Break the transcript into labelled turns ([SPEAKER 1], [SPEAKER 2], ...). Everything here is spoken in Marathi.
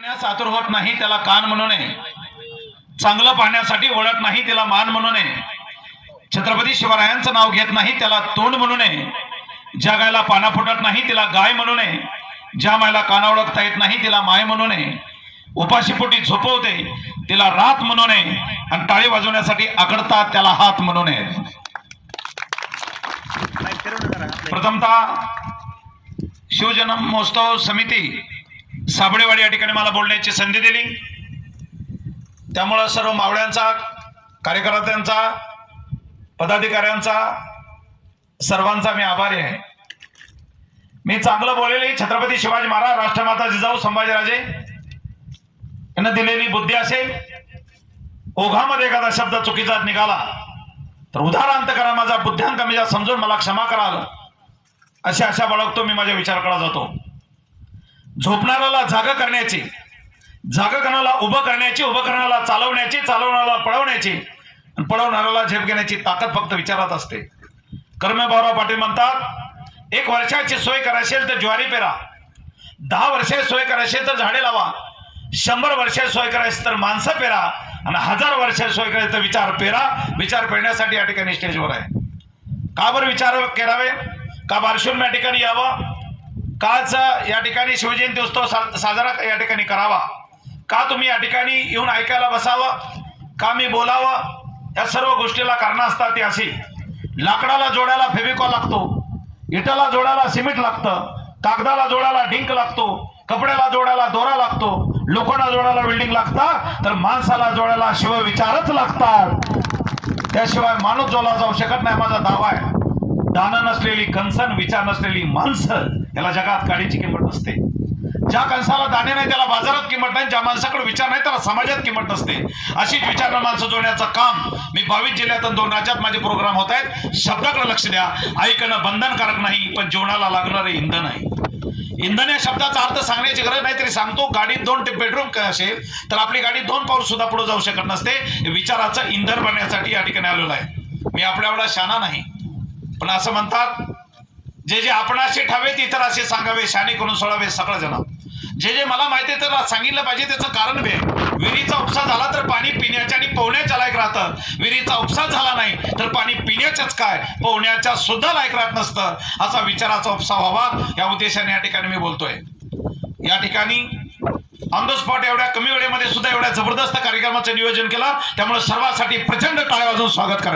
[SPEAKER 1] पाहण्यास आतुर होत नाही त्याला कान म्हणू नये, चांगलं पाहण्यासाठी ओळख नाही त्याला मान म्हणू नये, छत्रपती शिवरायांचं नाव घेत नाही त्याला तोंड म्हणू नये, ज्या गायला पाना फुटत नाही तिला गाय म्हणू नये, ज्या मायला काना ओळखता येत नाही तिला माय म्हणू नये, उपाशीपोटी झोपवते तिला रात म्हणू नये, आणि टाळी वाजवण्यासाठी आकडतात त्याला हात म्हणू नये. प्रथमतः शिवजन्म महोत्सव समिती साबळेवाडी या ठिकाणी मला बोलण्याची संधी दिली, त्यामुळे सर्व मावळ्यांचा, कार्यकर्त्यांचा, पदाधिकाऱ्यांचा, सर्वांचा मी आभारी आहे. मी चांगलं बोललेली छत्रपती शिवाजी महाराज, राष्ट्रमाता जिजाऊ संभाजीराजे यांना दिलेली बुद्धी असेल, ओघामध्ये एखादा शब्द चुकीचा निघाला तर उदाहरणार्थ करा, माझा बुद्ध्यांक मी समजून मला क्षमा कराल अशी आशा बाळगतो. मी माझ्या विचाराकडे जातो. झोपणाऱ्याला जागा करण्याची, जागा करणाऱ्याला उभं करण्याची, उभं करणाऱ्याला चालवण्याची, चालवणाऱ्याला पळवण्याची, आणि पळवणाऱ्याला झेप घेण्याची ताकद फक्त विचारात असते. कर्मे भाऊराव पाटील म्हणतात, 1 वर्षाची सोय करायची तर ज्वारी पेरा, 10 वर्षे सोय करायची तर झाडे लावा, 100 वर्षे सोय करायची तर माणसं पेरा, आणि 1000 वर्षे सोय करायची तर विचार पेरा. विचार पेरण्यासाठी या ठिकाणी स्टेजवर आहे. का बरं विचार करावे, का बारशून या ठिकाणी यावं, काच या ठिकाणी शिवजयंती उत्सव साजरा या ठिकाणी करावा, का तुम्ही या ठिकाणी येऊन ऐकायला बसावं, का मी बोलावं, या सर्व गोष्टीला कारण असतात. ती अशी, लाकडाला जोडायला फेविकॉल लागतो, इटाला जोडायला सिमेंट लागतं, कागदाला जोडायला डिंक लागतो, कपड्याला जोडायला दोरा लागतो, लोखंडाला जोडायला बिल्डिंग लागतात, तर माणसाला जोडायला शिवविचारच लागतात. त्याशिवाय माणूस जोडला जाऊ शकत नाही. माझा दावा आहे, दानं नसलेली कणसन, विचार नसलेली माणसं याला जगात काडीची किंमत नसते. ज्या कणसाला दाणे नाही त्याला बाजारात किंमत नाही, ज्या माणसाकडे विचार नाही त्याला समाजात किंमत नसते. अशीच विचारणं माणसं जोडण्याचं काम मी 22 जिल्ह्यात आणि 2 राज्यात माझे प्रोग्राम होत आहेत. शब्दाकडे लक्ष द्या. ऐकणं बंधनकारक नाही, पण जीवनाला लागणारे इंधन आहे. इंधन या शब्दाचा अर्थ सांगण्याची गरज नाही तरी सांगतो. गाडीत 2 बेडरूम असेल तर आपली गाडी 2 पाऊल सुद्धा पुढे जाऊ शकत नसते. विचाराचं इंधन बनण्यासाठी या ठिकाणी आलेलो आहे. मी आपल्या एवढा शाना नाही, पण असं म्हणतात, जे जे आपणाशी ठावे ते इतराशी सांगावे, शाने करून सोडावे सगळं जण. जे जे मला माहिती आहे त्याला सांगितलं पाहिजे. त्याचं कारण बे, विहिरीचा उपसा झाला तर पाणी पिण्याच्या आणि पोहण्याच्या लायक राहतं. विहिरीचा उपसा झाला नाही तर पाणी पिण्याच्याच काय, पोहण्याच्या सुद्धा लायक राहत नसतं. असा विचाराचा उपसा व्हावा या उद्देशाने या ठिकाणी मी बोलतोय. या ठिकाणी ऑन द स्पॉट एवढ्या कमी वेळेमध्ये सुद्धा एवढ्या जबरदस्त कार्यक्रमाचं नियोजन केलं, त्यामुळे सर्वांसाठी प्रचंड टाळ्या वाजवून स्वागत करा.